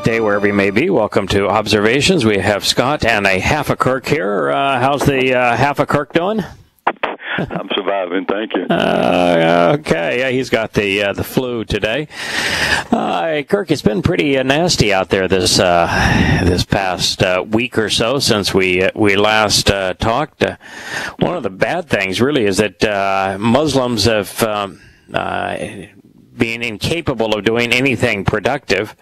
Wherever you may be, welcome to Observations. We have Scott and a half a Kirk here. How's the half a Kirk doing? I'm surviving, thank you. Okay, yeah, he's got the flu today. Kirk, it's been pretty nasty out there this past week or so since we last talked. One of the bad things, really, is that Muslims have being incapable of doing anything productive,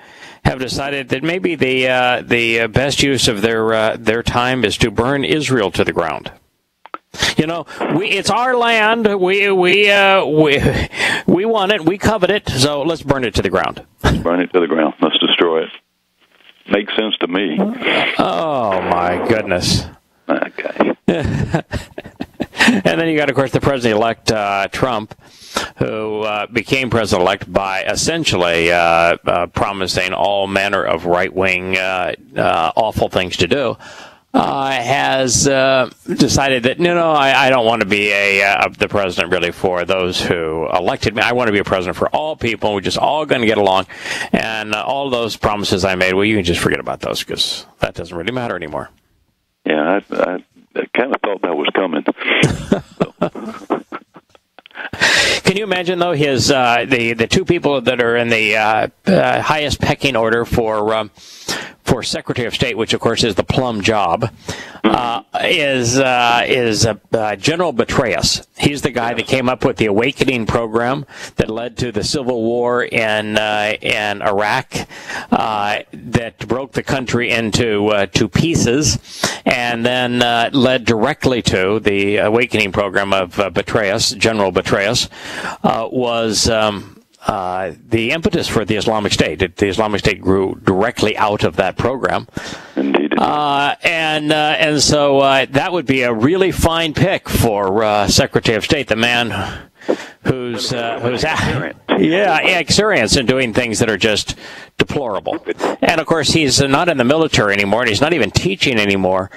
have decided that maybe the best use of their time is to burn Israel to the ground. You know, it's our land. We want it. We covet it. So let's burn it to the ground. Burn it to the ground. Let's destroy it. Makes sense to me. Oh my goodness. Okay. And then you got, of course, the president-elect Trump, who became president-elect by essentially promising all manner of right-wing awful things to do, has decided that, no, I don't want to be the president really for those who elected me. I want to be a president for all people. We're just all going to get along. And all those promises I made, well, you can just forget about those because that doesn't really matter anymore. Yeah, I kind of thought that was coming. Can you imagine, though, his the two people that are in the highest pecking order for Secretary of State, which of course is the plum job, is General Petraeus. He's the guy that came up with the Awakening program that led to the civil war in Iraq, that broke the country into two pieces, and then led directly to the Awakening program of Petraeus. General Petraeus was the impetus for the Islamic State. The Islamic State grew directly out of that program. Indeed. And so that would be a really fine pick for Secretary of State, the man who's experienced in doing things that are just deplorable. And of course, he's not in the military anymore, and he's not even teaching anymore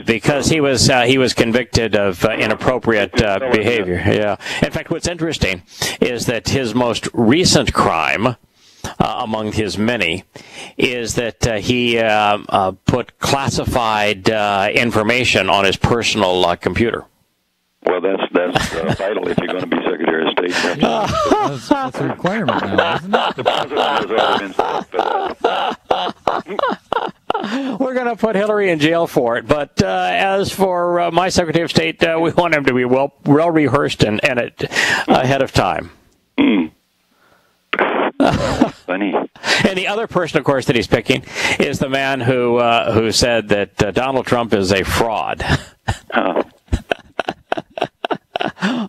because he was convicted of inappropriate behavior. Yeah. In fact, what's interesting is that his most recent crime, among his many, is that he put classified information on his personal computer. Well, that's vital if you're going to be Secretary of State. That's a requirement now, isn't it? The president has already been set. We're going to put Hillary in jail for it, but as for my Secretary of State, we want him to be well rehearsed and ahead of time. Funny. And the other person, of course, that he's picking is the man who said that Donald Trump is a fraud. Oh.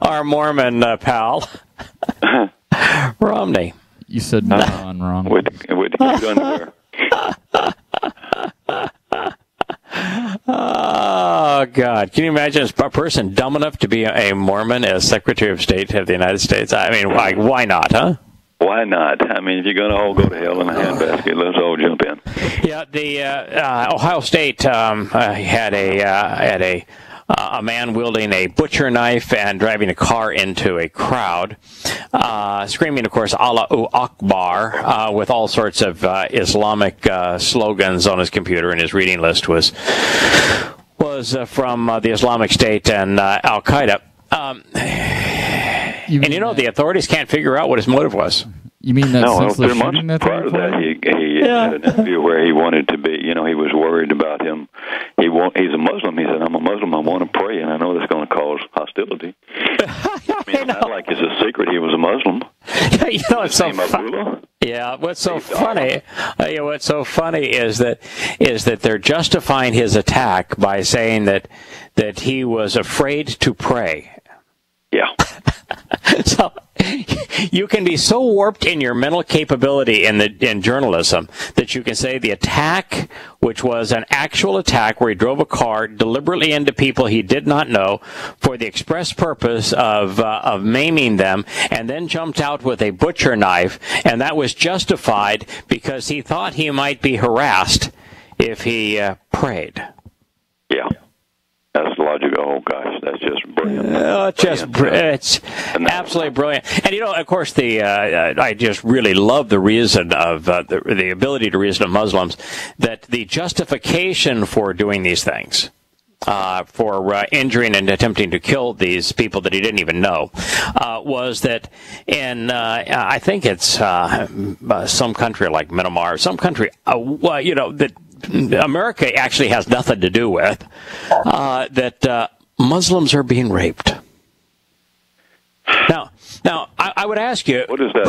Our Mormon pal, Romney. You said Ron wrong. What you done there? Oh, God. Can you imagine a person dumb enough to be a Mormon as Secretary of State of the United States? I mean, why not, huh? Why not? I mean, if you're going to all go to hell in a handbasket, let's all jump in. Yeah, the Ohio State had a man wielding a butcher knife and driving a car into a crowd, screaming, of course, Allahu Akbar, with all sorts of Islamic slogans on his computer, and his reading list was from the Islamic State and Al-Qaeda. And you know, the authorities can't figure out what his motive was. You mean that senseless shooting that prior to that, he had an interview where he wanted to be, he was worried about him. He's a Muslim. He said, I'm a Muslim. I want to pray, and I know that's going to cause hostility. Not like it's a secret he was a Muslim. It's so funny. Yeah, what's so funny? What's so funny is that they're justifying his attack by saying that that he was afraid to pray. Yeah. So you can be so warped in your mental capability in journalism that you can say the attack, which was an actual attack where he drove a car deliberately into people he did not know for the express purpose of maiming them, and then jumped out with a butcher knife, and that was justified because he thought he might be harassed if he prayed. Yeah. That's logical. Oh, gosh, that's just brilliant. It's absolutely brilliant. And, of course, I just really love the reason of the ability to reason of Muslims, that the justification for doing these things, for injuring and attempting to kill these people that he didn't even know, was that in, I think it's some country like Myanmar, some country, that America actually has nothing to do with, that Muslims are being raped. Now, I would ask you, what is that?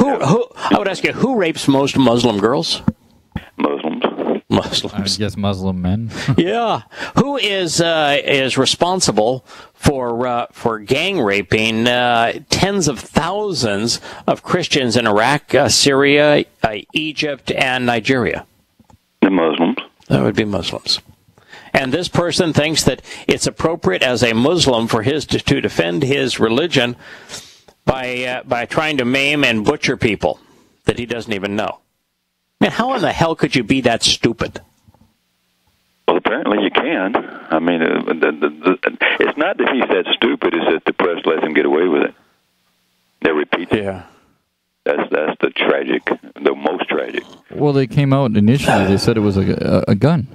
I would ask you, who rapes most Muslim girls? Muslims. I guess Muslim men. Yeah. Who is responsible for gang raping tens of thousands of Christians in Iraq, Syria, Egypt, and Nigeria? The Muslims. That would be Muslims. And this person thinks that it's appropriate as a Muslim for his to defend his religion by trying to maim and butcher people that he doesn't even know. Man, how in the hell could you be that stupid? Well, apparently you can. I mean, it's not that he's that stupid, it's that the press lets him get away with it. They repeat it. Yeah. That's the most tragic. Well, they came out initially, they said it was a gun.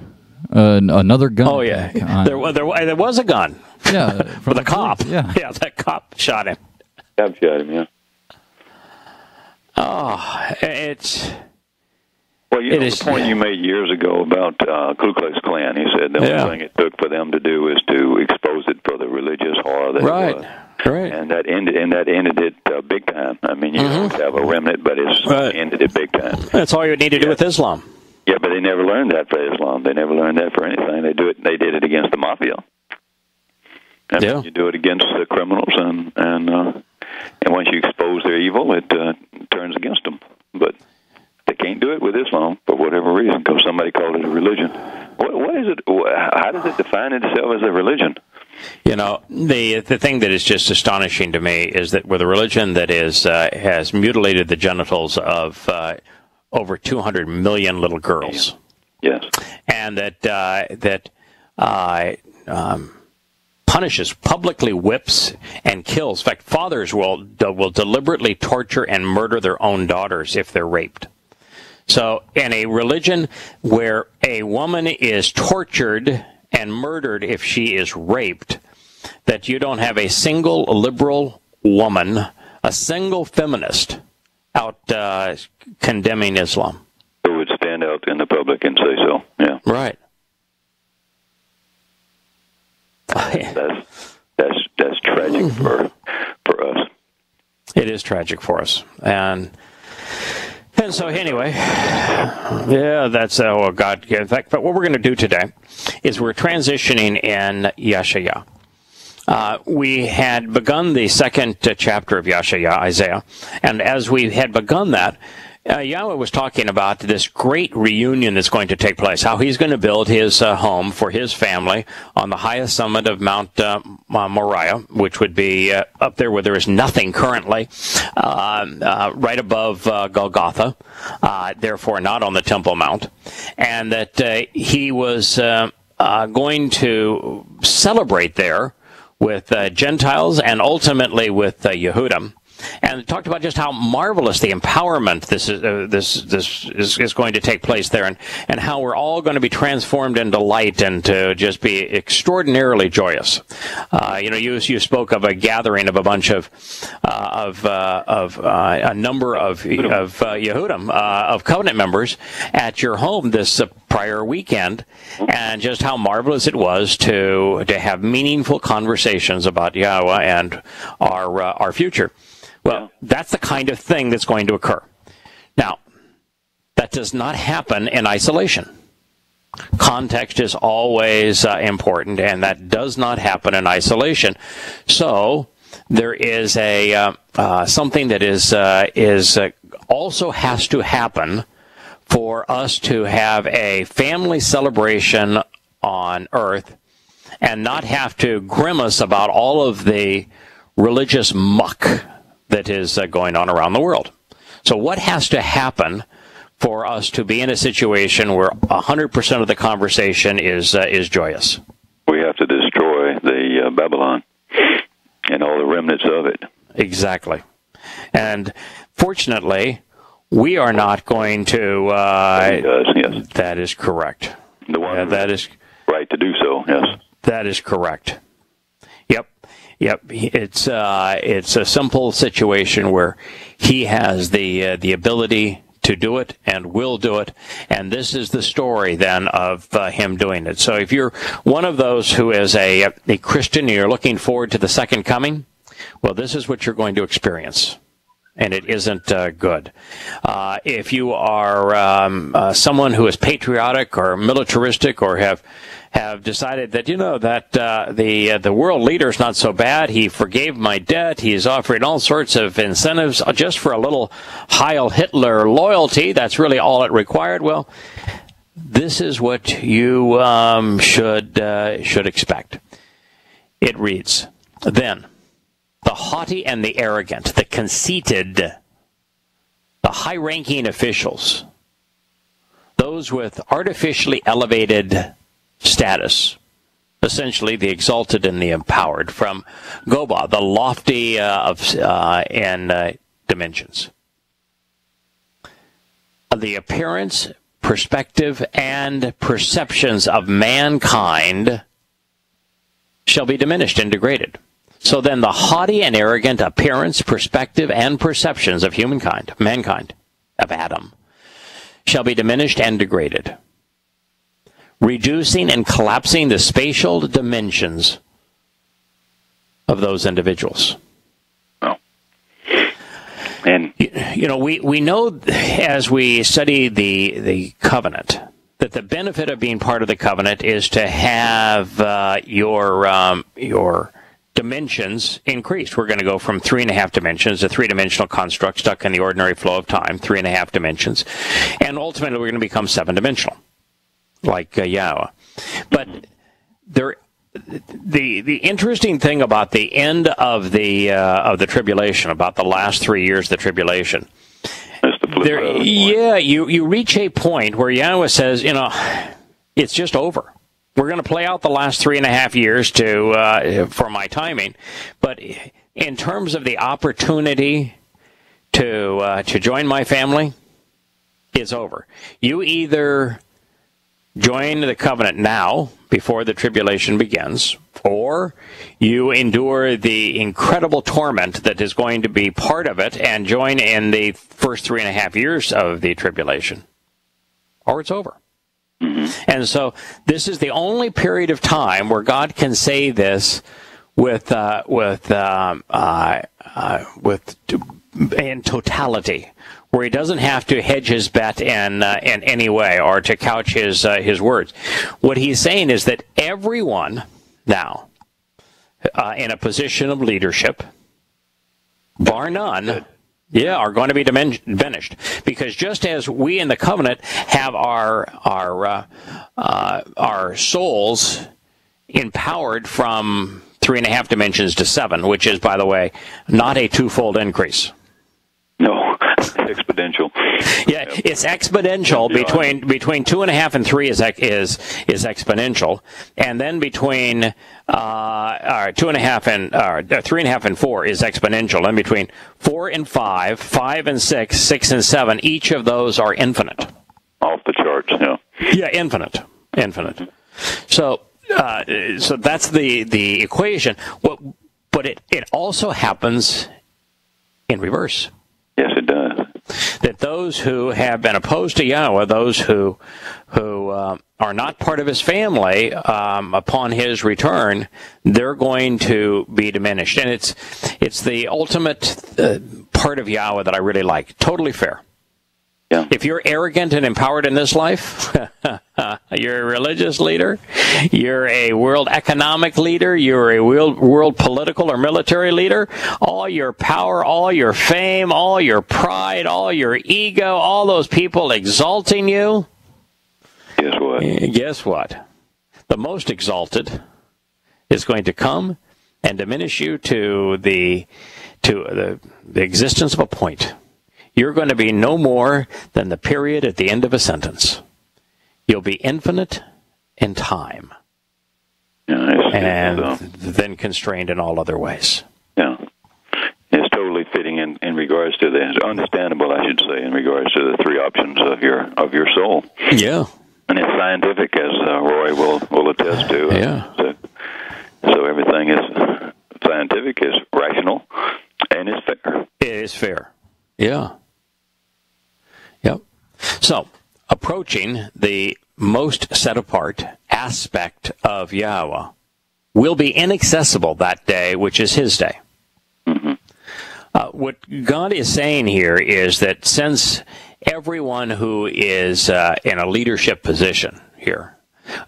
Another gun. Oh, yeah. There was a gun. Yeah. For the cop. Yeah. Yeah, that cop shot him. Cop shot him, yeah. Oh, it's... Well, the point you made years ago about Ku Klux Klan, he said the only thing it took for them to do is to expose it for the religious horror that it was. Right. And that ended it big time. I mean, you always have a remnant, but it's ended it big time. That's all you need to do with Islam. Yeah, but they never learned that for Islam. They never learned that for anything. They did it against the mafia. And you do it against the criminals, and once you expose their evil, it turns against them. But they can't do it with Islam for whatever reason, because somebody called it a religion. What is it? How does it define itself as a religion? The thing that is just astonishing to me is that with a religion that has mutilated the genitals of over 200 million little girls, yes, and that punishes, publicly whips, and kills. In fact, fathers will deliberately torture and murder their own daughters if they're raped. So, in a religion where a woman is tortured and murdered if she is raped, that you don't have a single liberal woman, a single feminist out condemning Islam. Who would stand out in the public and say so, yeah. Right. That's tragic for us. It is tragic for us. And so anyway, yeah, that's, God. In fact, but what we're going to do today is we're transitioning in Yahowah. We had begun the second chapter of Yahowah, Isaiah, and as we had begun that, Yahweh was talking about this great reunion that's going to take place, how he's going to build his home for his family on the highest summit of Mount Moriah, which would be up there where there is nothing currently, right above Golgotha, therefore not on the Temple Mount, and that he was going to celebrate there with Gentiles and ultimately with Yehudim. And talked about just how marvelous the empowerment this is going to take place there, and how we're all going to be transformed into light and to just be extraordinarily joyous. You spoke of a gathering of a bunch of a number of Yehudim, of covenant members at your home this prior weekend, and just how marvelous it was to have meaningful conversations about Yahowah and our future. Well, that's the kind of thing that's going to occur. Now, that does not happen in isolation. Context is always important, and that does not happen in isolation. So there is a something that is also has to happen for us to have a family celebration on earth and not have to grimace about all of the religious muck that is going on around the world. So what has to happen for us to be in a situation where 100% of the conversation is joyous? We have to destroy the Babylon and all the remnants of it. Exactly. And fortunately, we are not going to... He does, yes. That is correct. The one that is right to do so, yes. That is correct. Yep. It's a simple situation where he has the ability to do it and will do it, and this is the story then of him doing it. So if you're one of those who is a Christian and you're looking forward to the second coming, well, this is what you're going to experience, and it isn't good. If you are someone who is patriotic or militaristic or have decided that, that the world leader is not so bad. He forgave my debt. He's offering all sorts of incentives just for a little Heil Hitler loyalty. That's really all it required. Well, this is what you should expect. It reads, "Then the haughty and the arrogant, the conceited, the high-ranking officials, those with artificially elevated status, essentially the exalted and the empowered, from Goba, the lofty in dimensions. The appearance, perspective, and perceptions of mankind shall be diminished and degraded. So then the haughty and arrogant appearance, perspective, and perceptions of mankind, of Adam, shall be diminished and degraded, reducing and collapsing the spatial dimensions of those individuals." Oh. And we know as we study the covenant that the benefit of being part of the covenant is to have your dimensions increased. We're going to go from 3.5 dimensions, a three-dimensional construct stuck in the ordinary flow of time, 3.5 dimensions, and ultimately we're going to become 7-dimensional. Like Yahowah. But the interesting thing about the end of the tribulation, about the last 3 years of the tribulation, you reach a point where Yahowah says, it's just over. We're going to play out the last 3.5 years for my timing, but in terms of the opportunity to join my family, it's over. You either join the covenant now, before the tribulation begins, or you endure the incredible torment that is going to be part of it and join in the first 3.5 years of the tribulation, or it's over. And so this is the only period of time where God can say this in totality, where he doesn't have to hedge his bet in any way or to couch his words. What he's saying is that everyone now in a position of leadership, bar none, are going to be diminished, because just as we in the covenant have our souls empowered from 3.5 dimensions to 7, which is, by the way, not a twofold increase. No, exponential. Yeah, it's exponential. Between 2.5 and 3 is exponential, and then between 2.5 and 3.5 and 4 is exponential, and between 4 and 5, 5 and 6, 6 and 7, each of those are infinite. Off the charts, yeah. Yeah, infinite. So that's the equation. But it also happens in reverse. Yes, it does. That those who have been opposed to Yahowah, those who are not part of his family, upon his return, they're going to be diminished. And it's the ultimate part of Yahowah that I really like. Totally fair. Yeah. If you're arrogant and empowered in this life, you're a religious leader, you're a world economic leader, you're a world political or military leader, all your power, all your fame, all your pride, all your ego, all those people exalting you. Guess what? Guess what? The most exalted is going to come and diminish you to the existence of a point. You're going to be no more than the period at the end of a sentence. You'll be infinite in time, and then constrained in all other ways. Yeah. It's totally fitting in regards to the, understandable, I should say, in regards to the three options of your soul. Yeah. And it's scientific, as Roy will attest to. Yeah. So everything is scientific, is rational, and is fair. It is fair. Yeah. Yep. So, approaching the most set apart aspect of Yahowah will be inaccessible that day, which is his day. Mm-hmm. What God is saying here is that since everyone who is in a leadership position here,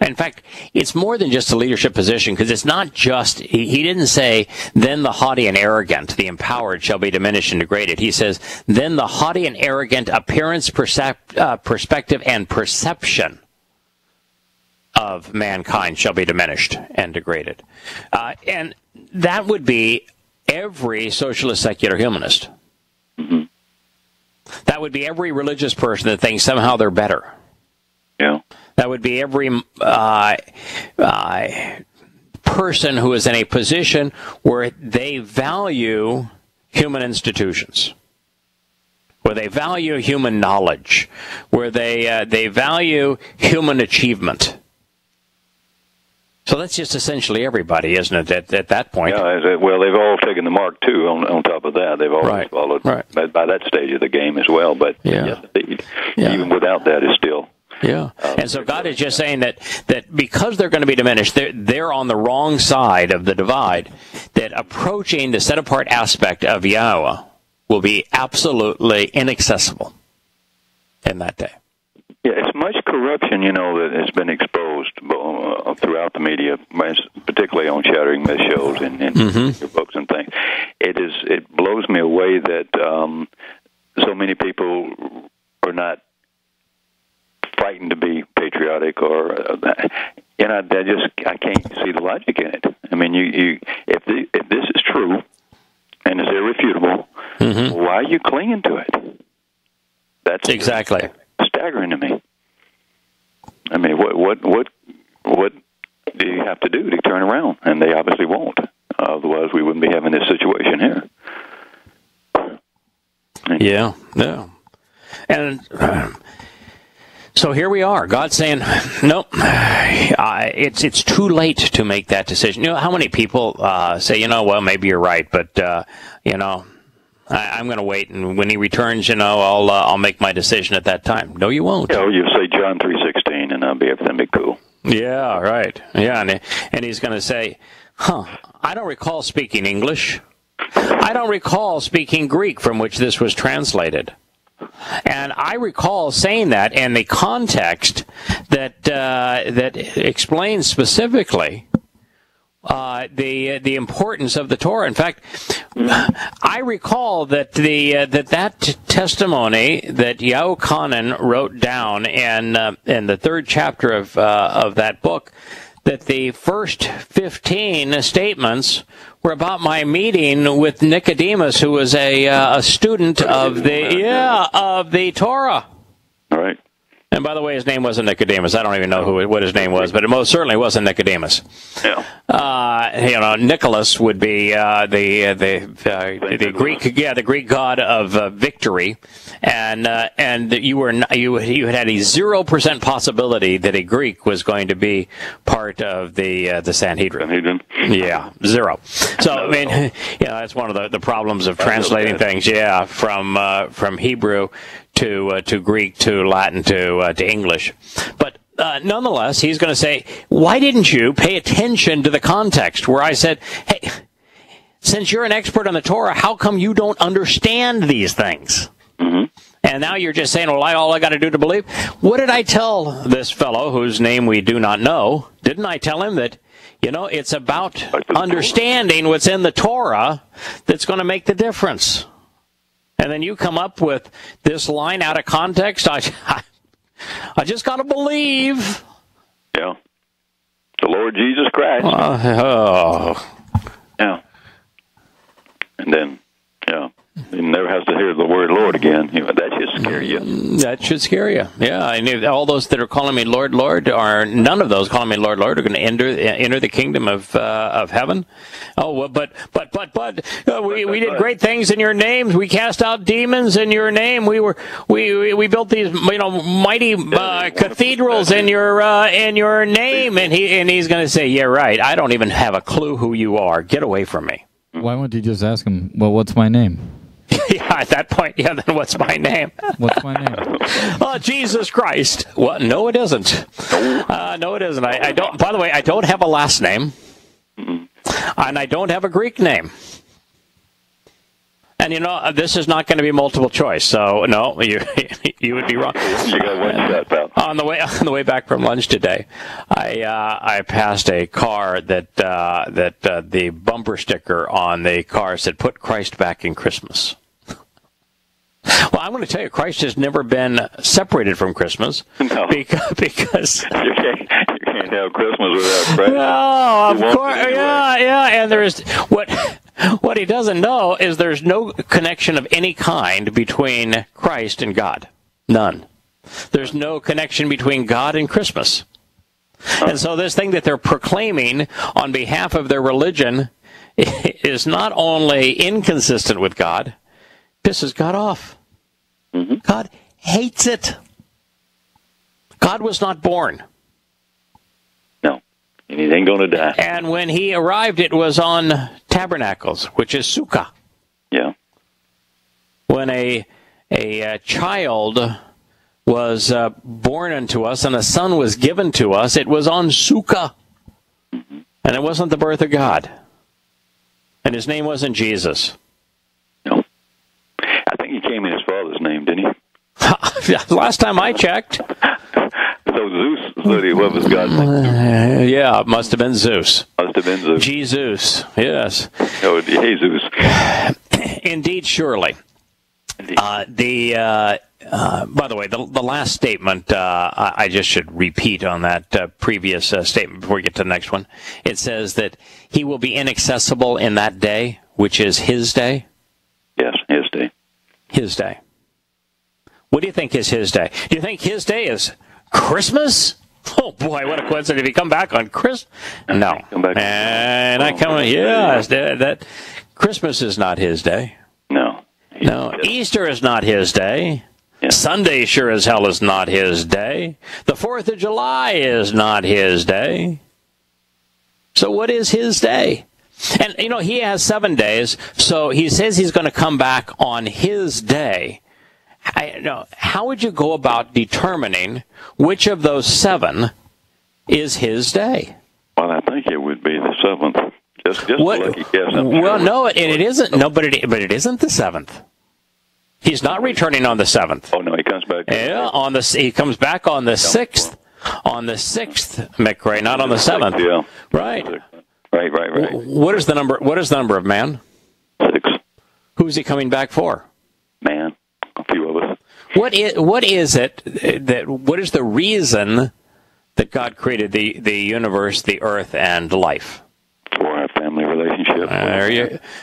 in fact, it's more than just a leadership position, because it's not just, he didn't say, then the haughty and arrogant, the empowered, shall be diminished and degraded. He says, then the haughty and arrogant appearance, perspective, and perception of mankind shall be diminished and degraded. And that would be every socialist secular humanist. Mm-hmm. That would be every religious person that thinks somehow they're better. Yeah. That would be every person who is in a position where they value human institutions, where they value human knowledge, where they value human achievement. So that's just essentially everybody, isn't it, at that point? Yeah, well, they've all taken the mark, too, on top of that. They've always followed by that stage of the game as well. But yes, indeed, even without that, it's still... Yeah, and so God is just saying that because they're going to be diminished, they're on the wrong side of the divide, that approaching the set-apart aspect of Yahowah will be absolutely inaccessible in that day. Yeah, it's much corruption, that has been exposed throughout the media, particularly on Shattering Myth shows and your books and things. It blows me away that so many people are not frightened to be patriotic, or I can't see the logic in it. I mean, if this is true and is irrefutable, why are you clinging to it? That's exactly staggering to me. I mean, what do you have to do to turn around? And they obviously won't. Otherwise, we wouldn't be having this situation here. Yeah. And so here we are. God's saying, nope, it's too late to make that decision. You know how many people say, well, maybe you're right, but I'm going to wait, and when he returns, I'll make my decision at that time. No, you won't. You say John 3:16, and everything be cool. Yeah, right. Yeah, and he's going to say, I don't recall speaking English. I don't recall speaking Greek from which this was translated. And I recall saying that in the context that explains specifically the importance of the Torah. In fact, I recall that that testimony that Yahuwah wrote down in the third chapter of that book, that the first 15 statements were about my meeting with Nicodemus, who was a student of the Torah. All right. And by the way, his name wasn't Nicodemus. I don't even know what his name was, but it most certainly wasn't Nicodemus. Yeah. Nicholas would be the Greek god of victory, and you had a 0% possibility that a Greek was going to be part of the Sanhedrin. Yeah, 0. So I mean, that's one of the problems of translating things. Yeah, from Hebrew to Greek to Latin to English, but nonetheless, he's going to say, why didn't you pay attention to the context where I said, hey, since you're an expert on the Torah, how come you don't understand these things? Mm-hmm. And now you're just saying, well, all I got to do to believe? What did I tell this fellow whose name we do not know? Didn't I tell him that, it's about understanding what's in the Torah that's going to make the difference? And then you come up with this line out of context. I just got to believe. Yeah. The Lord Jesus Christ. Yeah. And then, he never has to hear the word Lord again. That should scare you. That should scare you. Yeah, I knew all those that are calling me Lord, Lord, are none of those calling me Lord, Lord are going to enter the kingdom of heaven. Oh, well, but we did great things in your name. We cast out demons in your name. We built these mighty cathedrals in your name. And he's going to say, yeah, right. I don't even have a clue who you are. Get away from me. Why won't you just ask him, well, what's my name? Yeah, at that point, then what's my name? What's my name? Oh, Jesus Christ. Well, no, it isn't. No, it isn't. I don't. By the way, I don't have a last name, and I don't have a Greek name. And this is not going to be multiple choice. So no, you would be wrong. You got one shot, pal. On the way back from lunch today, I passed a car that the bumper sticker on the car said, "Put Christ back in Christmas." Well, I'm going to tell you, Christ has never been separated from Christmas. No. Because you can't have Christmas without Christ. No, of course, yeah. And there's what he doesn't know is there's no connection of any kind between Christ and God. None. There's no connection between God and Christmas. And so this thing that they're proclaiming on behalf of their religion is not only inconsistent with God, pisses God off. Mm-hmm. God hates it. God was not born. No. And he ain't going to die. And when he arrived, it was on tabernacles, which is sukkah. Yeah. When a child was born unto us and a son was given to us, it was on sukkah. Mm-hmm. And it wasn't the birth of God. And his name wasn't Jesus. No. I think he came in his father's name, didn't he? Last time I checked. So Zeus, what was God's name? Yeah, it must have been Zeus. Must have been Zeus. Jesus, yes. Oh, Jesus. Indeed, surely. Indeed. By the way, the last statement, I just should repeat on that previous statement before we get to the next one. It says that he will be inaccessible in that day, which is his day. Yes, his day. His day. What do you think is his day? Do you think his day is Christmas? Oh boy, what a coincidence! If he come back on Christmas, no. And I come, yes, that Christmas is not his day. No. No, Easter is not his day. Yeah. Sunday sure as hell is not his day. The 4th of July is not his day. So what is his day? And, he has 7 days, so he says he's going to come back on his day. How would you go about determining which of those 7 is his day? Well, I think it would be the 7th. Just what? A lucky guess. Well, no, and it isn't. No, but it isn't the 7th. He's not returning on the 7th. Oh no, he comes back. Yeah, he comes back on the 6th. On the 6th, McRae, not on the 7th. Yeah. Right. Right. What is the number? What is the number of man? 6. Who's he coming back for? Man, a few of us. What is it that? What is the reason that God created the universe, the earth, and life? For our family relationship.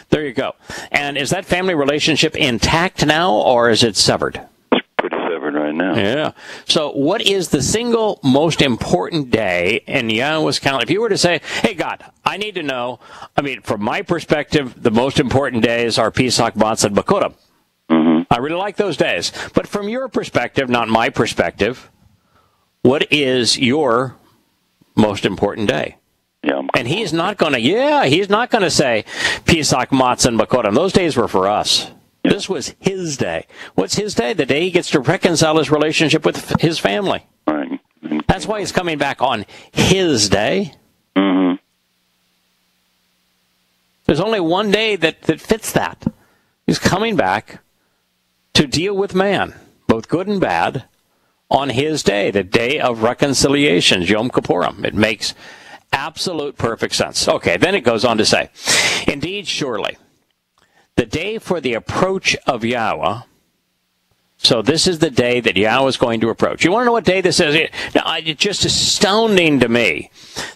There you go. And is that family relationship intact now, or is it severed? It's pretty severed right now. Yeah. So what is the single most important day in Yahowah's calendar? If you were to say, hey, God, I need to know, from my perspective, the most important days are Pesach, Matzah, and Bakurim. Mm-hmm. I really like those days. But from your perspective, not my perspective, what is your most important day? Yeah, and he's not going to say Pesach, Matzah, and Bakurim. Those days were for us. Yeah. This was his day. What's his day? The day he gets to reconcile his relationship with his family. Right. That's why he's coming back on his day. Mm-hmm. There's only one day that fits that. He's coming back to deal with man, both good and bad, on his day, the day of reconciliation, Yom Kippurim. It makes absolute perfect sense. Okay, then it goes on to say, indeed, surely, the day for the approach of Yahowah. So this is the day that Yahowah is going to approach. You want to know what day this is? Now, it's just astounding to me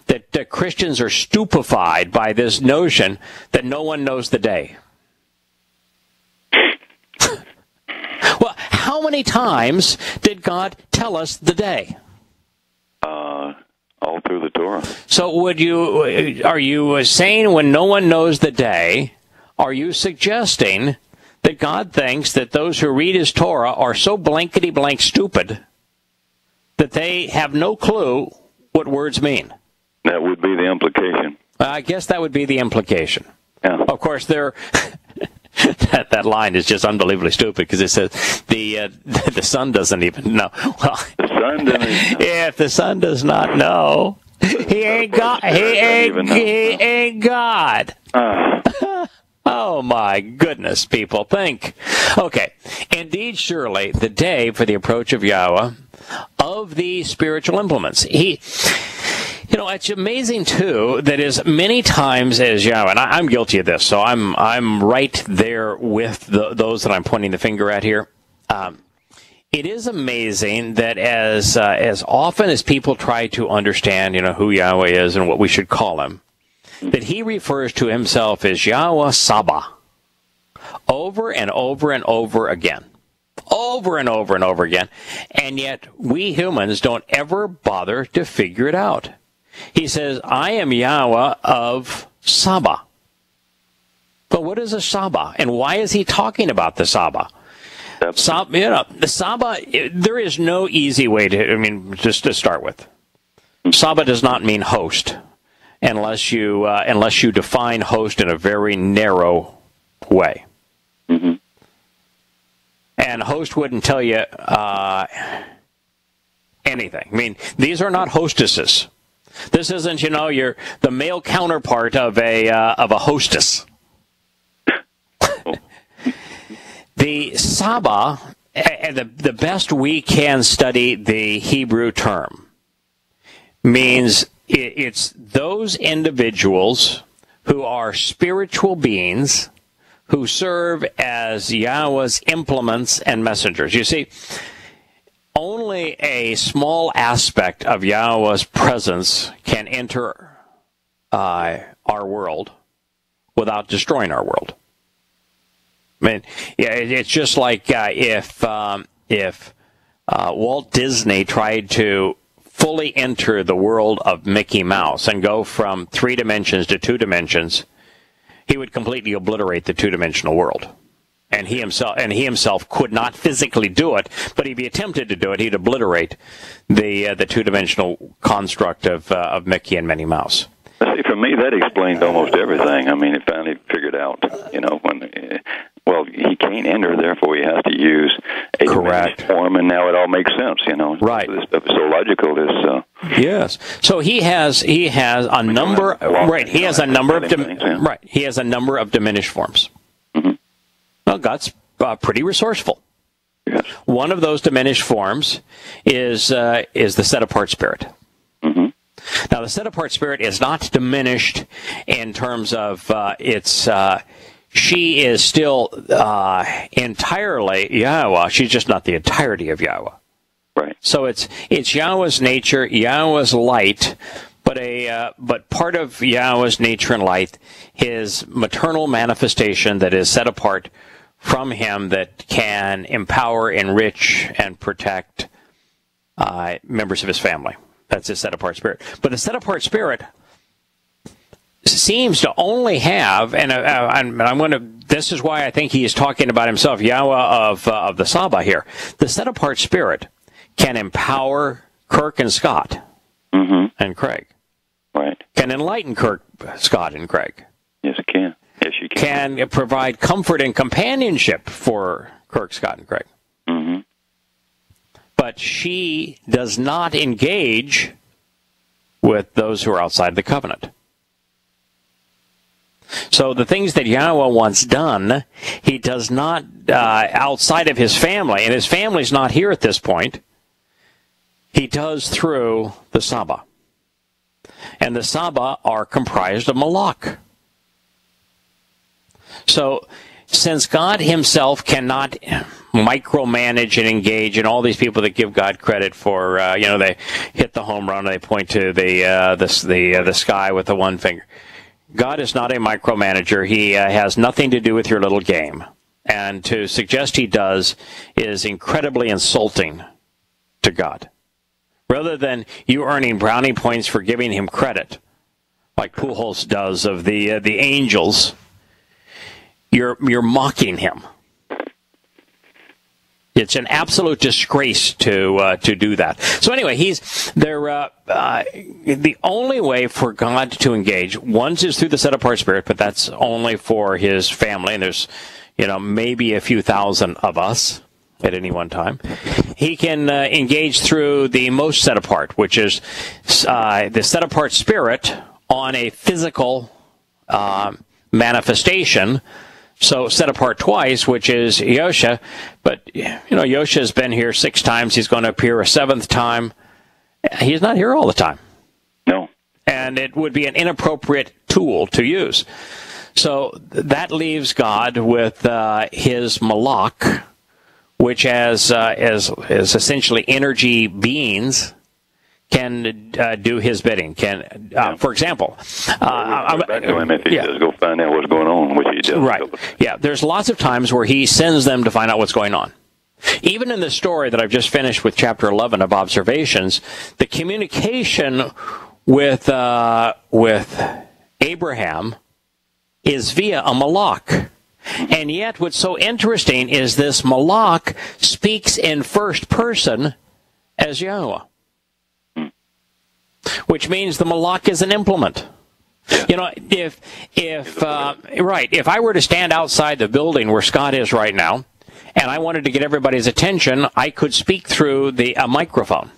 that Christians are stupefied by this notion that no one knows the day. Well, how many times did God tell us the day? All through the Torah. So are you saying when no one knows the day, are you suggesting that God thinks that those who read his Torah are so blankety-blank stupid that they have no clue what words mean? That would be the implication. I guess that would be the implication. Yeah. Of course, that line is just unbelievably stupid because it says the son doesn't even know. Well, the son doesn't even know. If the son does not know, he ain't God. He ain't God. Oh, my goodness, people, think. Okay, indeed, surely, the day for the approach of Yahowah, of the spiritual implements. It's amazing, too, that as many times as Yahowah, and I'm guilty of this, so I'm right there with those that I'm pointing the finger at here. It is amazing that as often as people try to understand, who Yahowah is and what we should call him, that he refers to himself as Yahweh Saba over and over and over again. Over and over and over again. And yet we humans don't ever bother to figure it out. He says, I am Yahweh of Saba. But what is a Saba? And why is he talking about the Saba? The Saba, there is no easy way just to start with. Saba does not mean host. Unless you define host in a very narrow way. Mm-hmm. And host wouldn't tell you anything. These are not hostesses. This isn't, the male counterpart of a hostess. The Saba, the best we can study the Hebrew term, means it's those individuals who are spiritual beings who serve as Yahweh's implements and messengers. You see, only a small aspect of Yahweh's presence can enter our world without destroying our world. It's just like if Walt Disney tried to fully enter the world of Mickey Mouse and go from 3 dimensions to 2 dimensions, he would completely obliterate the 2-dimensional world. And he himself could not physically do it, but if he attempted to do it, he'd obliterate the 2-dimensional construct of Mickey and Minnie Mouse. See, for me, that explained almost everything. It finally figured out, when he can't enter, therefore he has to use a correct form, and now it all makes sense, Right. This stuff is so logical. Yes. So he has a number. Right. He has a number of right. He has a number of diminished forms. Mm-hmm. Well, God's pretty resourceful. Yes. One of those diminished forms is the set-apart spirit. Mm-hmm. Now, the set-apart spirit is not diminished in terms of its. She is still entirely Yahowah. She's just not the entirety of Yahowah. Right. So it's Yahweh's nature, Yahweh's light, but part of Yahweh's nature and light, his maternal manifestation that is set apart from him that can empower, enrich, and protect members of his family. That's his set-apart spirit. But the set-apart spirit seems to only have, and I'm going to. This is why I think he is talking about himself, Yahowah of the Saba here. The set-apart spirit can empower Kirk and Scott and Craig. Right. Can enlighten Kirk, Scott, and Craig. Yes, it can. Yes, you can. Can provide comfort and companionship for Kirk, Scott, and Craig. Mm-hmm. But she does not engage with those who are outside the covenant. So the things that Yahowah wants done, he does not outside of his family, and his family's not here at this point. He does through the Saba. And the Saba are comprised of Malak. So since God himself cannot micromanage and engage in all these people that give God credit for, they hit the home run, they point to the sky with the one finger. God is not a micromanager. He has nothing to do with your little game. And to suggest he does is incredibly insulting to God. Rather than you earning brownie points for giving him credit, like Pujols does of the Angels, you're mocking him. It's an absolute disgrace to do that. So anyway, the only way for God to engage, once is through the set-apart spirit, but that's only for his family, and there's, maybe a few thousand of us at any one time. He can engage through the most set-apart, which is the set-apart spirit on a physical manifestation. So set apart twice, which is Yosha, but Yosha has been here 6 times. He's going to appear a 7th time. He's not here all the time. No. And it would be an inappropriate tool to use. So that leaves God with his Malak, which as essentially energy beings can do his bidding. For example, back to him if he says go find out what's going on, which he does. Right. Yeah. There's lots of times where he sends them to find out what's going on. Even in the story that I've just finished with chapter 11 of Observations, the communication with Abraham is via a Malak. And yet what's so interesting is this Malak speaks in first person as Yahowah, which means the Malak is an implement. If I were to stand outside the building where Scott is right now, and I wanted to get everybody's attention, I could speak through a microphone.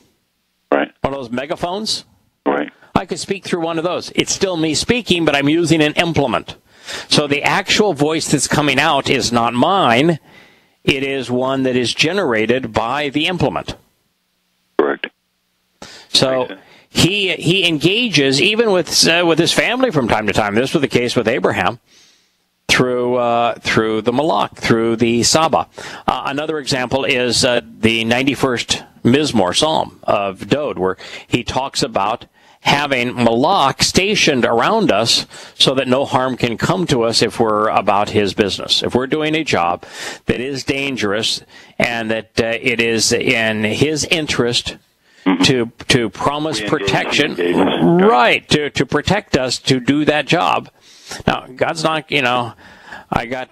Right. One of those megaphones. Right. I could speak through one of those. It's still me speaking, but I'm using an implement. So the actual voice that's coming out is not mine. It is one that is generated by the implement. Correct. So he engages even with his family from time to time. This was the case with Abraham through the Malak, through the Saba. Another example is the 91st Mizmor Psalm of Dode, where he talks about having Malak stationed around us so that no harm can come to us if we're about his business. If we're doing a job that is dangerous and that it is in his interest to promise protection, right, to protect us to do that job. Now, God's not, I got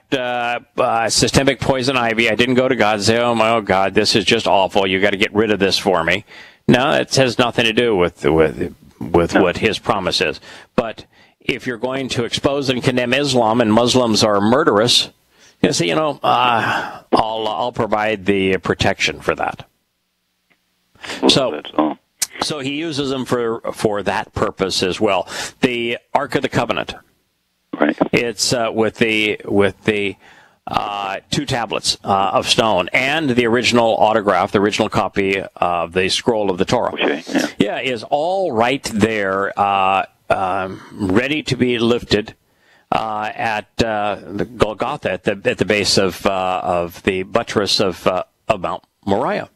systemic poison ivy. I didn't go to God and say, oh God, this is just awful. You got to get rid of this for me. No, it has nothing to do with what his promise is. But if you're going to expose and condemn Islam and Muslims are murderous, you say, I'll provide the protection for that. Well, so he uses them for that purpose as well. The Ark of the Covenant. Right. It's with the 2 tablets of stone and the original autograph, the original copy of the scroll of the Torah. Okay, yeah, is all right there, ready to be lifted at the Golgotha, at the base of the buttress of Mount Moriah.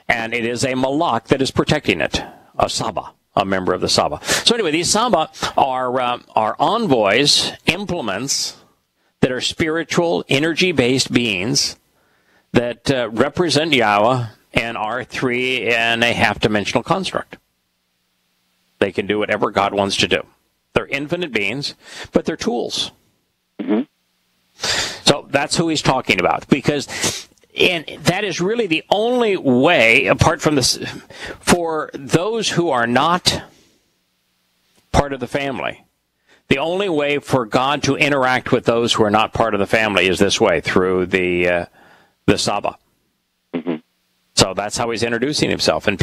And it is a Malak that is protecting it, a Saba, a member of the Saba. So anyway, these Saba are envoys, implements that are spiritual, energy-based beings that represent Yahowah and are 3.5-dimensional construct. They can do whatever God wants to do. They're infinite beings, but they're tools. Mm-hmm. So that's who he's talking about, because that is really the only way, apart from this, for those who are not part of the family. The only way for God to interact with those who are not part of the family is this way, through the Saba. Mm-hmm. So that's how he's introducing himself. And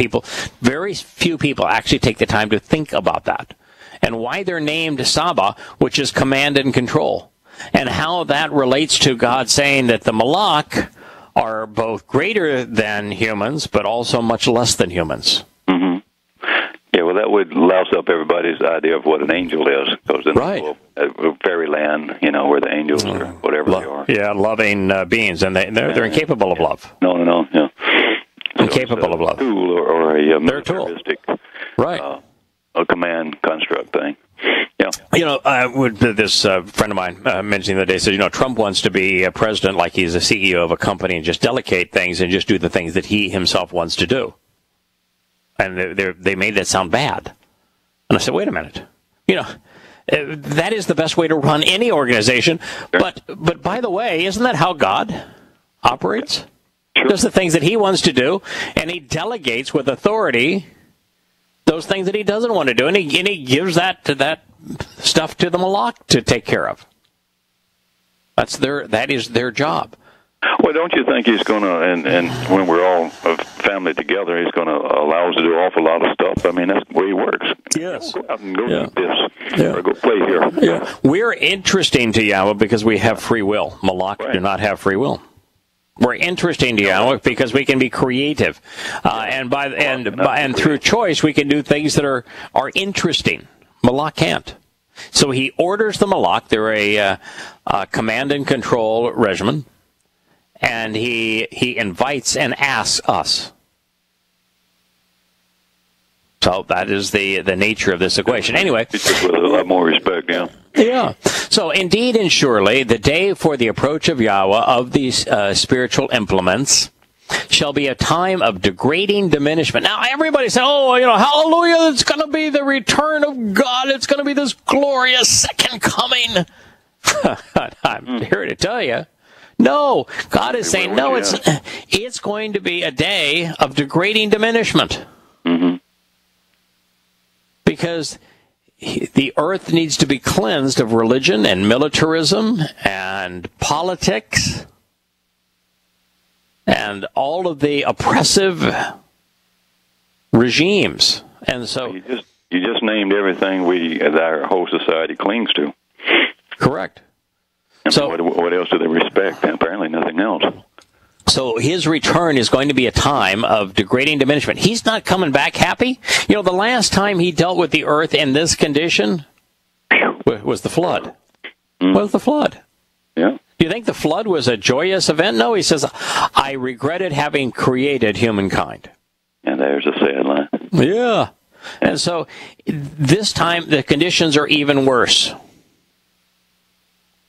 very few people actually take the time to think about that. and why they're named Saba, which is command and control, and how that relates to God saying that the Malak are both greater than humans, but also much less than humans. Mm-hmm. Yeah, well, that would louse up everybody's idea of what an angel is, because in fairyland, where the angels are, whatever they are. Yeah, loving beings, and they're incapable of love. No, yeah. Incapable of love. A tool or a militaristic, right? A command construct thing. Yeah. This friend of mine mentioned the other day said, Trump wants to be a president like he's a CEO of a company and just delegate things and just do the things that he himself wants to do. And they made that sound bad. And I said, wait a minute. That is the best way to run any organization. Sure. But by the way, isn't that how God operates? Sure. Does the things that he wants to do, and he delegates with authority those things that he doesn't want to do, and he gives that stuff to the Malak to take care of. That is their job. Well, don't you think he's going to, and when we're all a family together, he's going to allow us to do an awful lot of stuff? I mean, that's the way he works. Yes. Go out and go do this. Or go play here. Yeah. We're interesting to Yahowah because we have free will. Malak do not have free will. We're interesting to Yahowah because we can be creative, and through choice we can do things that are interesting. Malak can't. So he orders the Malak. They're a command and control regimen, and he invites and asks us. So that is the nature of this equation. Anyway, it's just with a lot more respect, yeah. Yeah. So indeed and surely, the day for the approach of Yahowah of these spiritual implements shall be a time of degrading diminishment. Now everybody say, hallelujah, it's going to be the return of God. It's going to be this glorious second coming. I'm here to tell you, no. God is saying, no, it's going to be a day of degrading diminishment. Mm-hmm. Because the earth needs to be cleansed of religion and militarism and politics and all of the oppressive regimes. And so you just named everything our whole society clings to. Correct. So what else do they respect? Apparently nothing else. So his return is going to be a time of degrading diminishment. He's not coming back happy. The last time he dealt with the earth in this condition was the flood. Was the flood. Yeah. Do you think the flood was a joyous event? No, he says, I regretted having created humankind. And there's a sad line. Yeah. And so this time the conditions are even worse.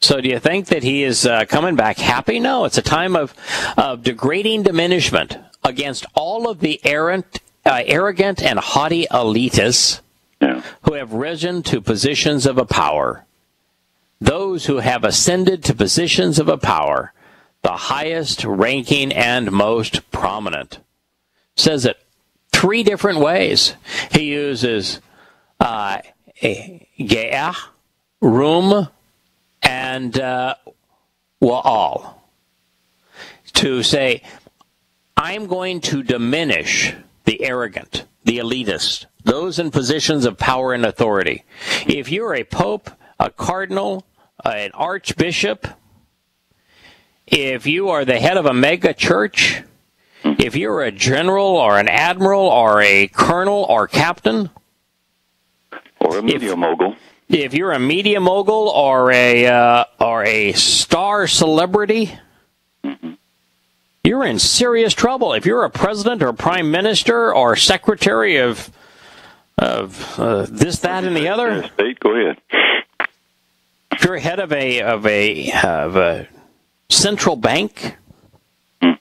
So do you think that he is coming back happy? No, it's a time of degrading diminishment against all of the arrogant and haughty elitists who have risen to positions of a power. Those who have ascended to positions of a power, the highest ranking and most prominent. Says it 3 different ways. He uses ge'ah, room, and wa'al, to say, I'm going to diminish the arrogant, the elitist, those in positions of power and authority. If you're a pope, a cardinal, an archbishop, if you are the head of a mega church, if you're a general or an admiral or a colonel or captain, or a media mogul. If you're a media mogul or a star celebrity, you're in serious trouble. If you're a president or prime minister or secretary of this, that, and the other, state, go ahead. If you're head of a central bank, a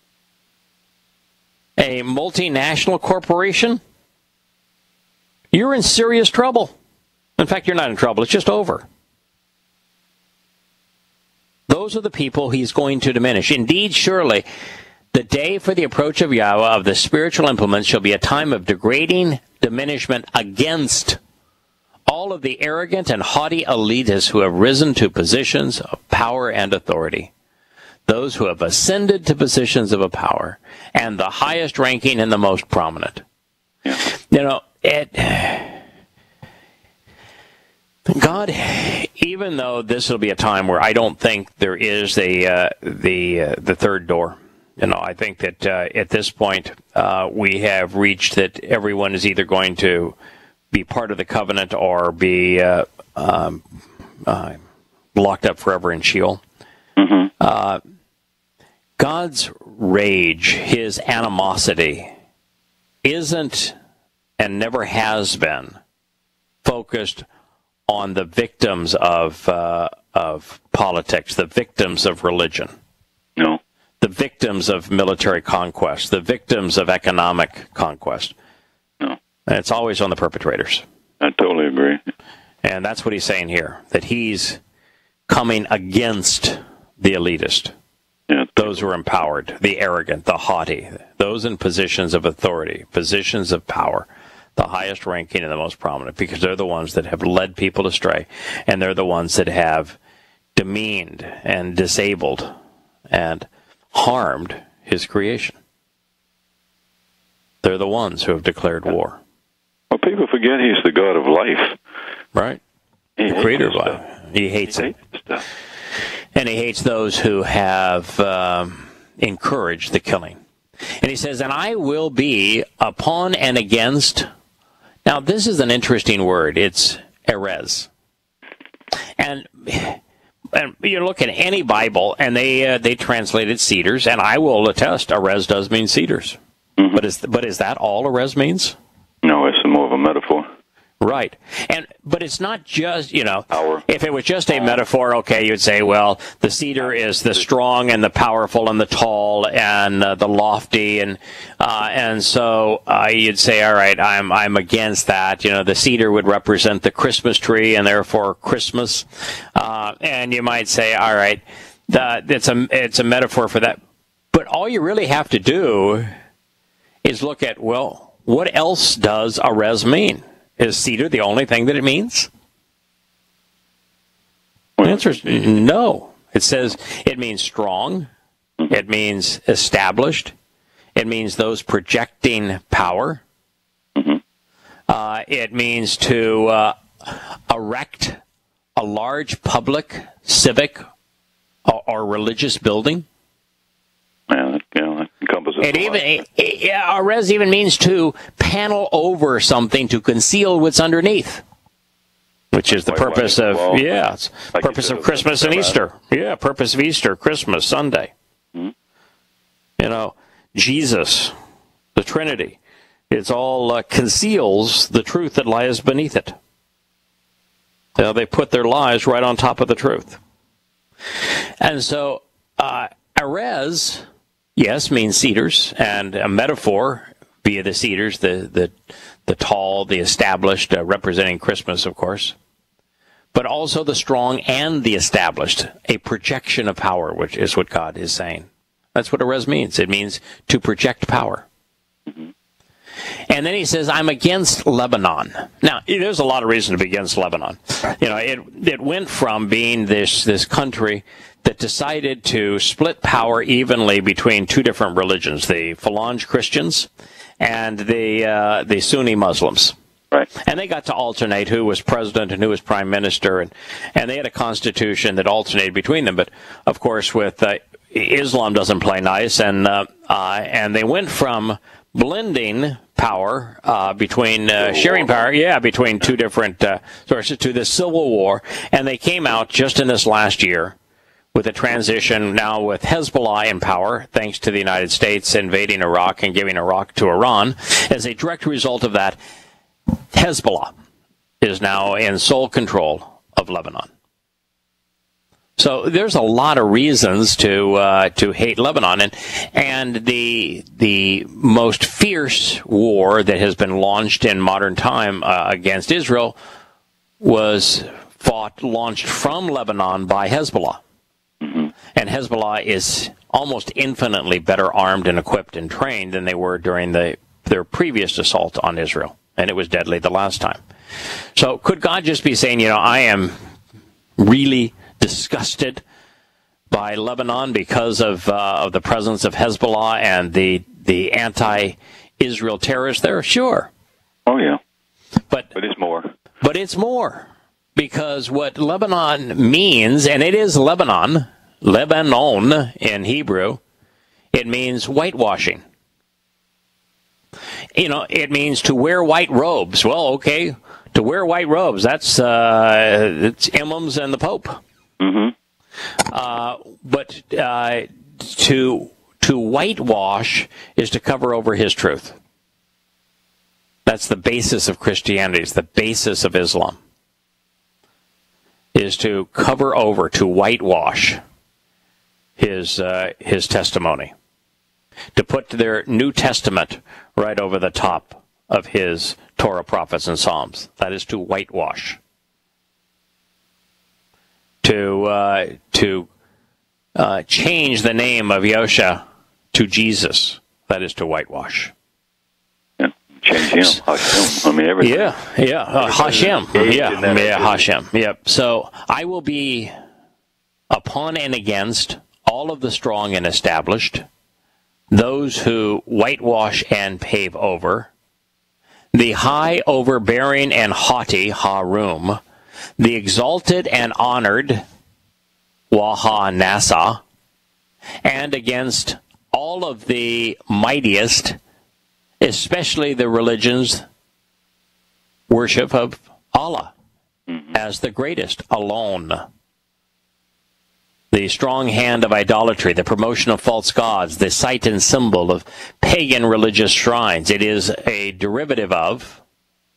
multinational corporation, you're in serious trouble. In fact, you're not in trouble. It's just over. Those are the people he's going to diminish. Indeed, surely, the day for the approach of Yahowah of the spiritual implements shall be a time of degrading diminishment against all of the arrogant and haughty elitists who have risen to positions of power and authority. Those who have ascended to positions of a power and the highest ranking and the most prominent. Yeah. God, even though this will be a time where I don't think there is the third door. I think that at this point we have reached that everyone is either going to be part of the covenant or be locked up forever in Sheol. Mm-hmm. God's rage, his animosity, isn't and never has been focused on the victims of politics, the victims of religion. No. The victims of military conquest, the victims of economic conquest. No. And it's always on the perpetrators. I totally agree. And that's what he's saying here, that he's coming against the elitist, those who are empowered, the arrogant, the haughty, those in positions of authority, positions of power, the highest ranking and the most prominent, because they're the ones that have led people astray, and they're the ones that have demeaned and disabled and harmed his creation. They're the ones who have declared war. Well, people forget he's the God of life. Right. The creator of life. He hates it. Stuff. And he hates those who have encouraged the killing. And he says, and I will be upon and against. Now, this is an interesting word. It's erez. And you look at any Bible, and they translated cedars, and I will attest, erez does mean cedars. Mm-hmm. But is that all erez means? No, it's more of a metaphor. Right. But it's not just, if it was just a metaphor, okay, you'd say, well, the cedar is the strong and the powerful and the tall and the lofty, and so you'd say, all right, I'm against that. The cedar would represent the Christmas tree and therefore Christmas, and you might say, all right, it's a metaphor for that. But all you really have to do is look at, well, what else does erez mean? Is cedar the only thing that it means? The answer is no. It says it means strong. It means established. It means those projecting power. It means to erect a large public, civic, or religious building. That encompasses erez even means to panel over something to conceal what's underneath, which is the purpose of purpose of Christmas and Easter. Yeah, purpose of Easter, Christmas, Sunday. Mm-hmm. Jesus, the Trinity, it's all conceals the truth that lies beneath it. They put their lies right on top of the truth, and so erez. Yes, means cedars, and a metaphor via the cedars, the tall, the established, representing Christmas, of course, but also the strong and the established, a projection of power, which is what God is saying. That's what erez means. It means to project power. Mm-hmm. And then he says, I'm against Lebanon. Now, there's a lot of reason to be against Lebanon. It went from being this country that decided to split power evenly between two different religions, the Phalange Christians and the Sunni Muslims. Right. And they got to alternate who was president and who was prime minister, and they had a constitution that alternated between them. But, of course, with Islam doesn't play nice, and they went from blending power between sharing power, between two different sources to the civil war, and they came out just in this last year with a transition now with Hezbollah in power, thanks to the United States invading Iraq and giving Iraq to Iran. As a direct result of that, Hezbollah is now in sole control of Lebanon. So there's a lot of reasons to hate Lebanon, and the most fierce war that has been launched in modern time against Israel was launched from Lebanon by Hezbollah. And Hezbollah is almost infinitely better armed and equipped and trained than they were during their previous assault on Israel. And it was deadly the last time. So could God just be saying, I am really disgusted by Lebanon because of the presence of Hezbollah and the anti-Israel terrorists there? Sure. Oh, yeah. But it's more. But it's more. because what Lebanon means, and it is Lebanon in Hebrew, it means whitewashing. It means to wear white robes. Well, okay, to wear white robes, that's it's imams and the Pope. Mm-hmm. But to whitewash is to cover over his truth. That's the basis of Christianity. It's the basis of Islam. Is to cover over, to whitewash his testimony, to put their New Testament right over the top of his Torah, prophets, and Psalms. That is to whitewash. To change the name of Yosha to Jesus. That is to whitewash. Yeah, change him, Hashem. I mean, everything. Yeah, Hashem. Hashem. Yep. So I will be upon and against all of the strong and established, those who whitewash and pave over, the high, overbearing, and haughty, harum, the exalted and honored, waha nasa, and against all of the mightiest, especially the religions' worship of Allah as the greatest, alone. The strong hand of idolatry, the promotion of false gods, the site and symbol of pagan religious shrines. It is a derivative of,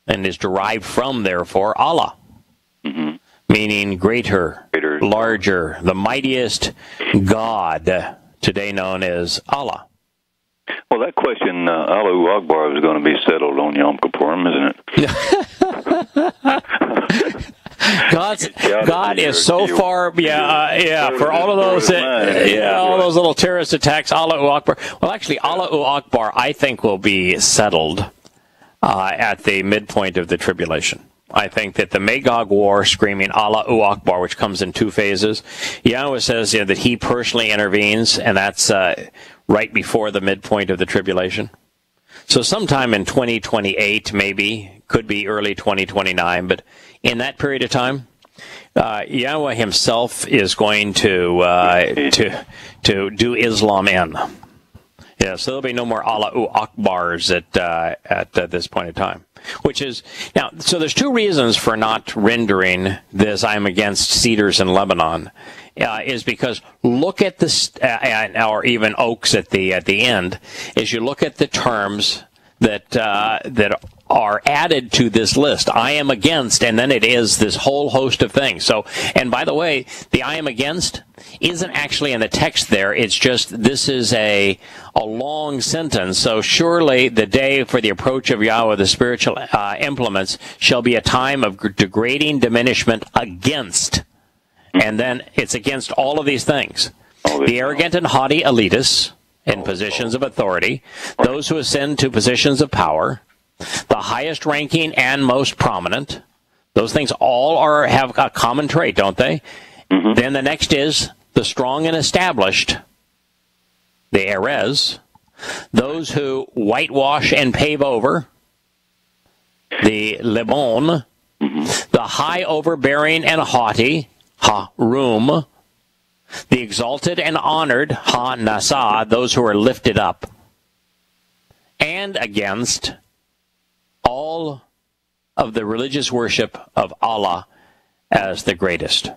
and is derived from, therefore, Allah. Mm-hmm. Meaning greater, larger, the mightiest God, today known as Allah. Well, that question, Allahu Akbar, is going to be settled on Yom Kippurim, isn't it? God is so far, for all of those, all those little terrorist attacks, Allahu Akbar. Well, actually, Allahu Akbar, I think, will be settled at the midpoint of the tribulation. I think that the Magog war, screaming Allahu Akbar, which comes in two phases, Yahowah says that he personally intervenes, and that's right before the midpoint of the tribulation. So sometime in 2028, maybe, could be early 2029, but in that period of time, Yahowah himself is going to do Islam in. Yeah, so there'll be no more Allahu Akbars at this point in time. Which is now, so there's two reasons for not rendering this "I'm against cedars in Lebanon," is because look at this, or even oaks at the end. Is you look at the terms that are added to this list. I am against, and then it is this whole host of things. So, and by the way, the I am against isn't actually in the text there. It's just, this is a long sentence. So surely the day for the approach of Yahowah, the spiritual implements, shall be a time of degrading diminishment against. And then it's against all of these things. The arrogant and haughty elitists in positions of authority, those who ascend to positions of power, the highest ranking and most prominent. Those things all have a common trait, don't they? Mm-hmm. Then the next is the strong and established, the Erez, those who whitewash and pave over, the Lebon, the high, overbearing, and haughty, Ha-Rum, the exalted and honored, Ha-Nasa, those who are lifted up, and against all of the religious worship of Allah as the greatest.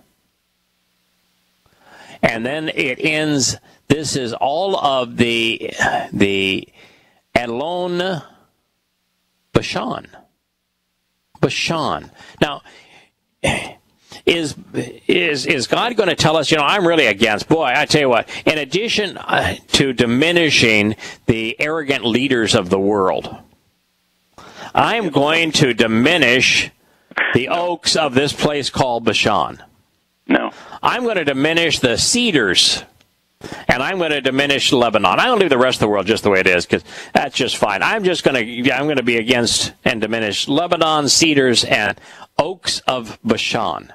And then it ends, this is all of the Elon Bashan. Bashan. Now, is God going to tell us, I'm really against, boy, I tell you what, in addition to diminishing the arrogant leaders of the world, I'm going to diminish the oaks of this place called Bashan. No. I'm going to diminish the cedars, and I'm going to diminish Lebanon. I'm going to leave the rest of the world just the way it is, because that's just fine. I'm going to be against and diminish Lebanon, cedars, and oaks of Bashan.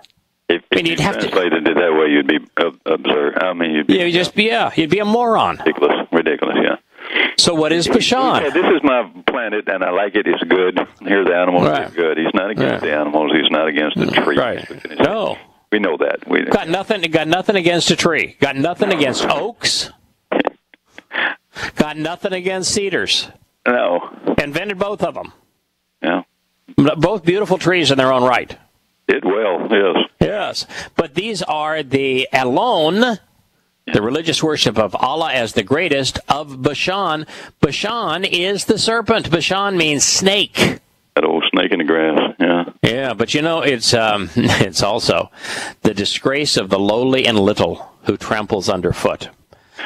If you translated it that way, you'd be absurd. I mean, you'd be you'd be a moron. Ridiculous, yeah. So what is Bashan? This is my planet, and I like it. It's good. Here the animals are good. He's not against the animals. He's not against the trees. Right. No. We know that. Got nothing against a tree. Got nothing against oaks. Got nothing against cedars. No. Invented both of them. Yeah. Both beautiful trees in their own right. Did well, yes. Yes. But these are the Elon, the religious worship of Allah as the greatest, of Bashan. Bashan is the serpent. Bashan means snake. That old snake in the grass, yeah. Yeah, but it's also the disgrace of the lowly and little who tramples underfoot.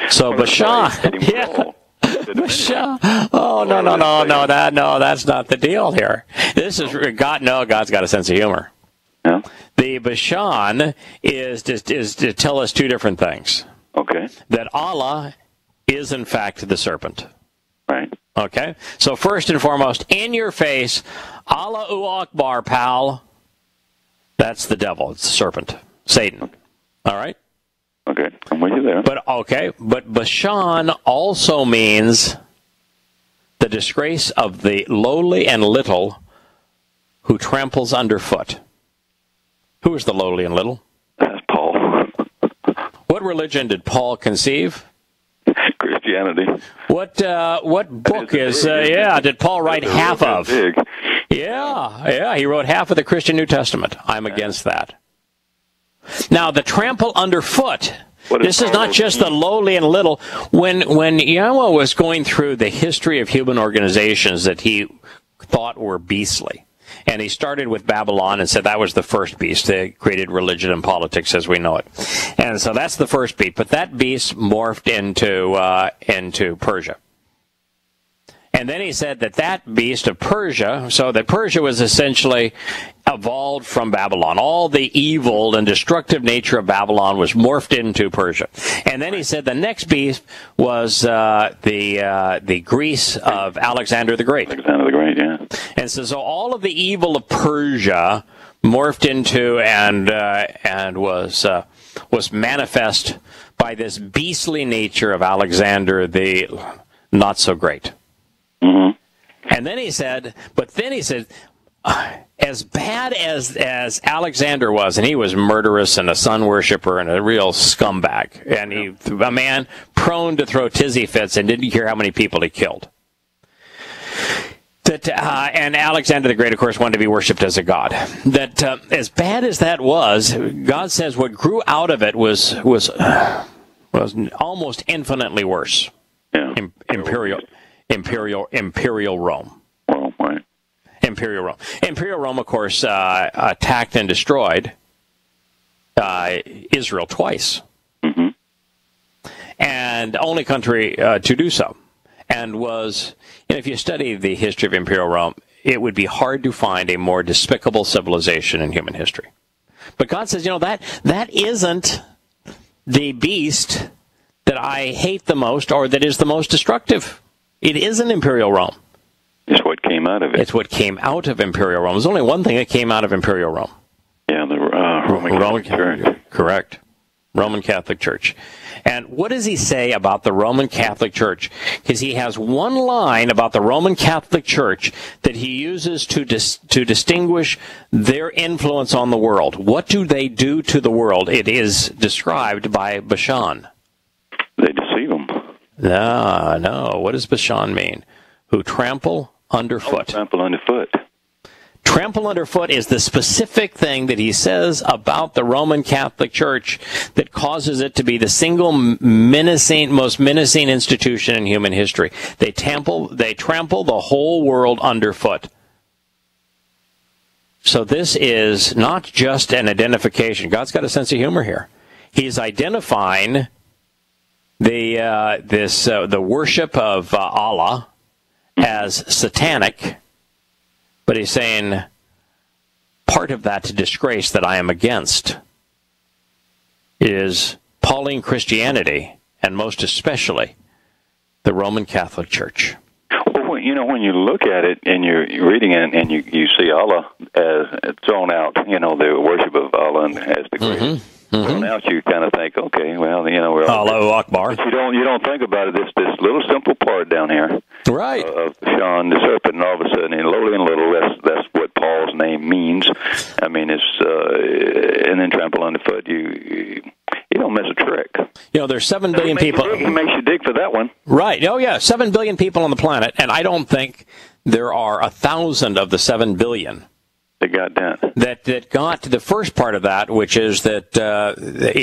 So Bashan, yeah. Bashan. Oh, no, that's not the deal here. This is God's got a sense of humor. Yeah. The Bashan is to tell us two different things. Okay. That Allah is in fact the serpent. Right. Okay? So first and foremost, in your face, Allahu Akbar, pal. That's the devil. It's the serpent. Satan. Okay. All right? Okay. I'm with you there. But Bashan also means the disgrace of the lowly and little who tramples underfoot. Who is the lowly and little? That's Paul. What religion did Paul conceive? Christianity. What book did Paul write half of? Big. Yeah, he wrote half of the Christian New Testament. I'm against that. Now, the trample underfoot, this is not just the lowly and little. When Yahowah was going through the history of human organizations that he thought were beastly, and he started with Babylon and said that was the first beast that created religion and politics as we know it. And so that's the first beast. But that beast morphed into Persia. And then he said that beast of Persia, so that Persia was essentially evolved from Babylon. All the evil and destructive nature of Babylon was morphed into Persia. And then he said the next beast was the Greece of Alexander the Great. Alexander the Great, yeah. And so all of the evil of Persia morphed into and was manifest by this beastly nature of Alexander the not so great. Mm-hmm. And then he said, as bad as Alexander was, and he was murderous and a sun worshiper and a real scumbag, and a man prone to throw tizzy fits and didn't care how many people he killed. And Alexander the Great, of course, wanted to be worshipped as a god. That as bad as that was, God says what grew out of it was almost infinitely worse. Yeah. Imperial Rome. Well, right. Imperial Rome. Imperial Rome, of course, attacked and destroyed Israel twice. Mm-hmm. And the only country to do so. And if you study the history of Imperial Rome, it would be hard to find a more despicable civilization in human history. But God says, that isn't the beast that I hate the most or that is the most destructive. It isn't Imperial Rome. It's what came out of it. It's what came out of Imperial Rome. There's only one thing that came out of Imperial Rome. Yeah, the Roman Catholic Church. Correct. Roman Catholic Church. And what does he say about the Roman Catholic Church? Because he has one line about the Roman Catholic Church that he uses to distinguish their influence on the world. What do they do to the world? It is described by Bashan. They deceive them. No. What does Bashan mean? Who trample underfoot. Trample underfoot. Trample underfoot is the specific thing that he says about the Roman Catholic Church that causes it to be the single most menacing institution in human history. They trample the whole world underfoot. So this is not just an identification. God's got a sense of humor here. He's identifying the worship of Allah as satanic, but he's saying part of that disgrace that I am against is Pauline Christianity, and most especially the Roman Catholic Church. Well, when you look at it and you're reading it and you see Allah as thrown out, the worship of Allah as the greatest. Mm-hmm. Thrown out, you kind of think, okay, well, you know, Allahu Akbar. But you don't think about it. This little simple part down here, right? Of Bashan, the serpent, and all of a sudden, in lowly and little, that's what Paul's name means. I mean, it's and then trample underfoot. You don't miss a trick. You know, there's 7 billion people. He makes you dig for that one, right? Oh yeah, 7 billion people on the planet, and I don't think there are 1,000 of the 7 billion. That got done. That got to the first part of that, which is that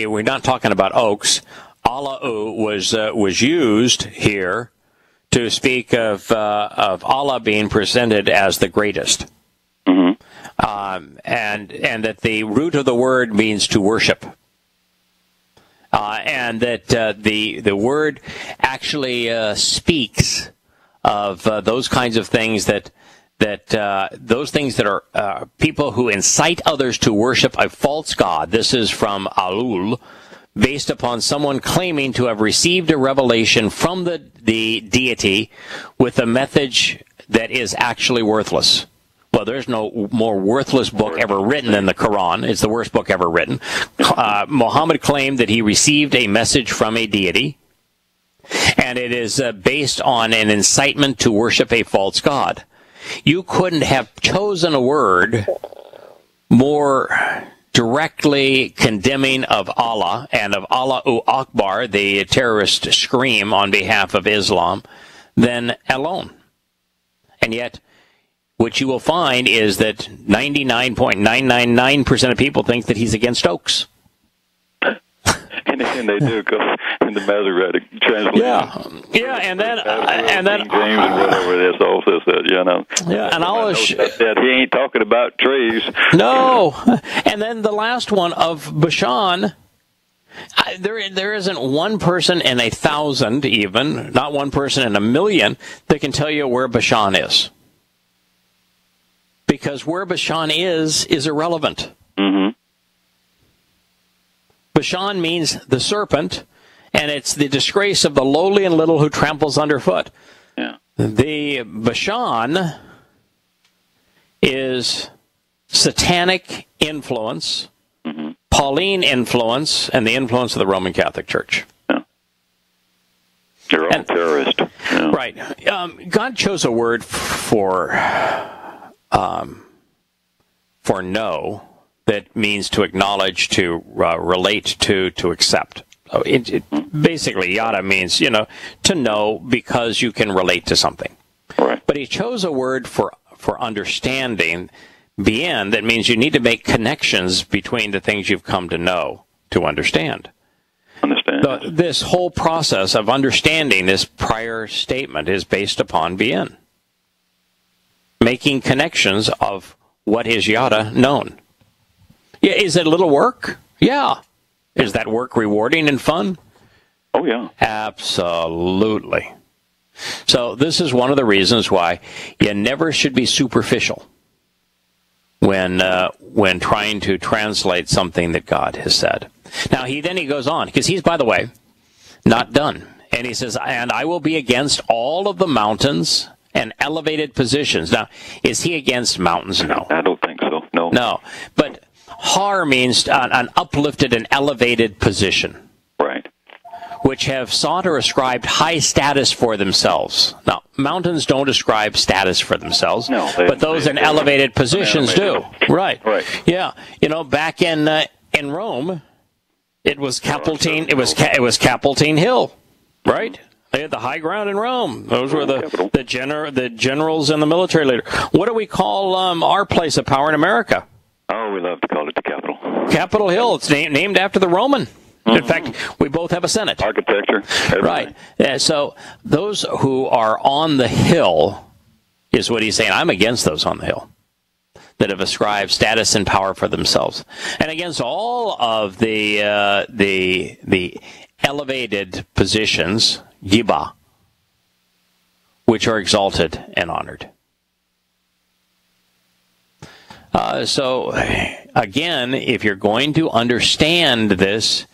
we're not talking about oaks. Allahu was used here to speak of Allah being presented as the greatest, and that the root of the word means to worship, and that the word actually speaks of those kinds of things that those things that are people who incite others to worship a false god. This is from Alul, based upon someone claiming to have received a revelation from the deity with a message that is actually worthless. Well, there's no more worthless book ever written than the Quran. It's the worst book ever written. Muhammad claimed that he received a message from a deity, and it is based on an incitement to worship a false god. You couldn't have chosen a word more directly condemning of Allah and of Allahu Akbar, the terrorist scream on behalf of Islam, than alone. And yet, what you will find is that 99.999% of people think that he's against oaks. And they do, because in the Masoretic translation. Yeah, and then James and whatever this also said, you know. Yeah, and that he ain't talking about trees. No, and then the last one of Bashan. There isn't one person in 1,000, even not one person in 1,000,000, that can tell you where Bashan is, because where Bashan is irrelevant. Mm-hmm. Bashan means the serpent, and it's the disgrace of the lowly and little who tramples underfoot. Yeah. The Bashan is satanic influence, Pauline influence, and the influence of the Roman Catholic Church. Yeah. They're all terrorists. Yeah. Right. God chose a word for no that means to acknowledge, to relate to accept. Basically, yada means, to know because you can relate to something. Right. But he chose a word for understanding, bien, that means you need to make connections between the things you've come to know to understand. This whole process of understanding this prior statement is based upon bien. Making connections of what is yada known. Yeah, is it a little work? Yeah. Is that work rewarding and fun? Oh, yeah. Absolutely. So this is one of the reasons why you never should be superficial when trying to translate something that God has said. Now, he goes on, because he's, by the way, not done. And he says, and I will be against all of the mountains and elevated positions. Now, is he against mountains? No. I don't think so. No. No. But har means an uplifted and elevated position. Right. Which have sought or ascribed high status for themselves. Now, mountains don't ascribe status for themselves, but those in elevated positions do. Right. Right. Yeah. Back in Rome, it was Capitoline. It was Capitoline Hill, right? They had the high ground in Rome. Those were the generals and the military leader. What do we call our place of power in America? Oh, we love to call it the Capitol. Capitol Hill. It's named after the Roman. In fact, we both have a Senate. Architecture. Right. So those who are on the hill is what he's saying. I'm against those on the hill that have ascribed status and power for themselves, and against all of the elevated positions, Yiba, which are exalted and honored. So, again, if you're going to understand this,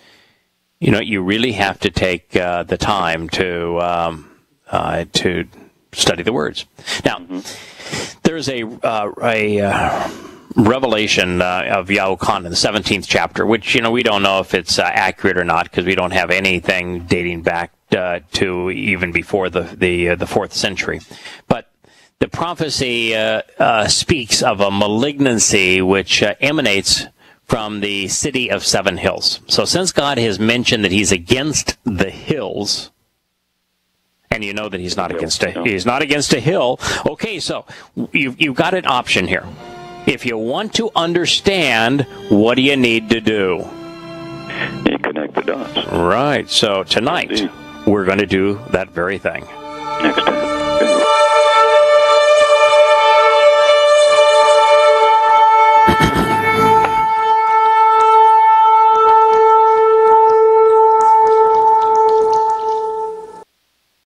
you really have to take the time to study the words. Now, there's a revelation of Yahowah in the 17th chapter, which, we don't know if it's accurate or not, because we don't have anything dating back to even before the 4th century. But the prophecy speaks of a malignancy which emanates from the city of 7 hills. So since God has mentioned that he's against the hills, and you know that he's not against a hill. Okay, so you've got an option here. If you want to understand, what do you need to do? You connect the dots. Right. So tonight, we're going to do that very thing. Next time.